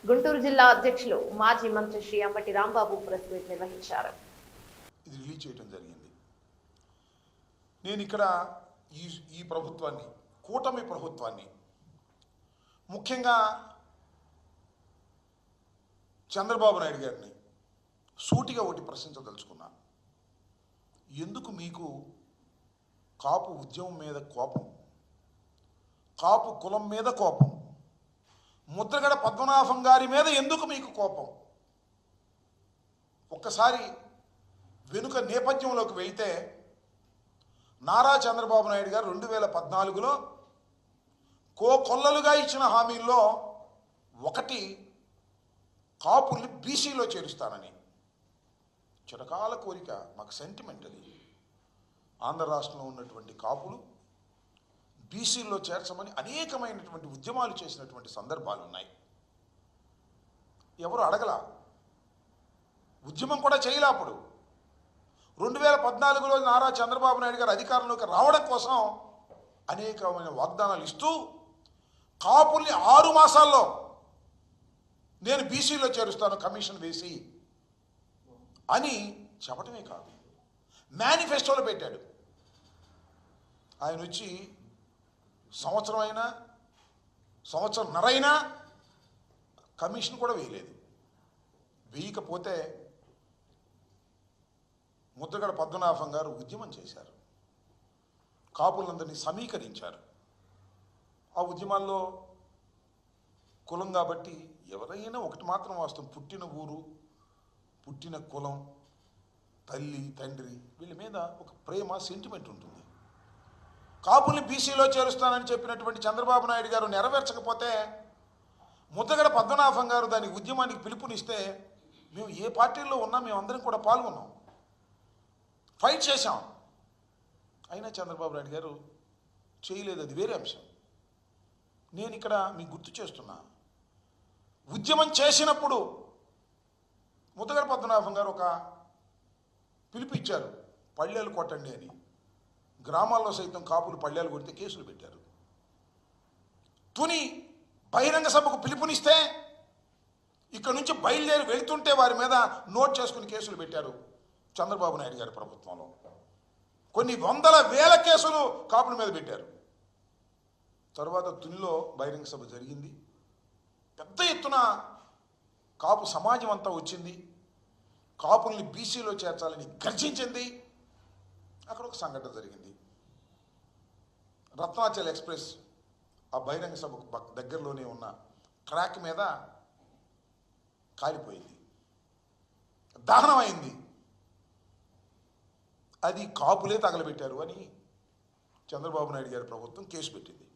గుంటూరు జిల్లా అధ్యక్షులు మాజీ మంత్రి శ్రీ అంబటి రాంబాబు ప్రెస్ మీట్ నిర్వహించారు. ఇది రిలీజ్ చేయడం జరిగింది. నేను ఇక్కడ ఈ ప్రభుత్వాన్ని, కూటమి ప్రభుత్వాన్ని, ముఖ్యంగా చంద్రబాబు నాయుడు గారిని సూటిగా ఒకటి ప్రశ్నించదలుచుకున్నా. ఎందుకు మీకు కాపు ఉద్యమం మీద కోపం, కాపు కులం మీద కోపం, ముద్రగడ పద్మనాభం గారి మీద ఎందుకు మీకు కోపం? ఒక్కసారి వెనుక నేపథ్యంలోకి వెళ్తే నారా చంద్రబాబు నాయుడు గారు 2014లో కొల్లలుగా ఇచ్చిన హామీల్లో ఒకటి కాపుల్ని బీసీలో చేరుస్తానని. చిరకాల కోరిక, మాకు సెంటిమెంటలీ ఆంధ్ర రాష్ట్రంలో ఉన్నటువంటి కాపులు బీసీల్లో చేర్చమని అనేకమైనటువంటి ఉద్యమాలు చేసినటువంటి సందర్భాలు ఉన్నాయి. ఎవరు అడగల, ఉద్యమం కూడా చేయలే. అప్పుడు 2014లో నారా చంద్రబాబు నాయుడు గారు అధికారంలోకి రావడం కోసం అనేకమైన వాగ్దానాలు ఇస్తూ కాపుల్ని 6 మాసాల్లో నేను బీసీలో చేరుస్తాను కమిషన్ వేసి అని చెప్పటమే కాదు, మేనిఫెస్టోలో పెట్టాడు. ఆయన వచ్చి సంవత్సరంన్నరైనా కమిషన్ కూడా వేయలేదు. వేయకపోతే ముద్రగడ పద్మనాభం గారు ఉద్యమం చేశారు, కాపులందరినీ సమీకరించారు. ఆ ఉద్యమాల్లో కులం కాబట్టి ఎవరైనా ఒకటి మాత్రం వాస్తవం, పుట్టిన ఊరు, పుట్టిన కులం, తల్లి తండ్రి, వీళ్ళ మీద ఒక ప్రేమ, సెంటిమెంట్ ఉంటుంది. కాపుల్ని బీసీలో చేరుస్తానని చెప్పినటువంటి చంద్రబాబు నాయుడు గారు నెరవేర్చకపోతే ముద్రగడ పద్మనాభం గారు దాని ఉద్యమానికి పిలుపునిస్తే మేము ఏ పార్టీల్లో ఉన్నా మేమందరం కూడా పాల్గొన్నాం, ఫైట్ చేశాం. అయినా చంద్రబాబు నాయుడు గారు చేయలేదు, అది వేరే అంశం. నేను ఇక్కడ మీకు గుర్తు చేస్తున్నా, ఉద్యమం చేసినప్పుడు ముద్రగడ పద్మనాభం గారు ఒక పిలుపు ఇచ్చారు, పళ్ళేలు కొట్టండి అని. గ్రామాల్లో సైతం కాపులు పళ్ళేలు కొడితే కేసులు పెట్టారు. తుని బహిరంగ సభకు పిలుపునిస్తే ఇక్కడ నుంచి బయలుదేరి వెళ్తుంటే వారి మీద నోట్ చేసుకుని కేసులు పెట్టారు చంద్రబాబు నాయుడు గారి ప్రభుత్వంలో. కొన్ని వందల వేల కేసులు కాపుల మీద పెట్టారు. తర్వాత తునిలో బహిరంగ సభ జరిగింది, పెద్ద ఎత్తున కాపు సమాజం అంతా వచ్చింది, కాపుల్ని బీసీలో చేర్చాలని గర్జించింది. అక్కడ ఒక సంఘటన జరిగింది, రత్నాచల్ ఎక్స్ప్రెస్ ఆ బహిరంగ సభకు దగ్గరలోనే ఉన్న ట్రాక్ మీద కాలిపోయింది, దహనం అయింది. అది కాపులే తగలబెట్టారు అని చంద్రబాబు నాయుడు గారి ప్రభుత్వం కేసు పెట్టింది.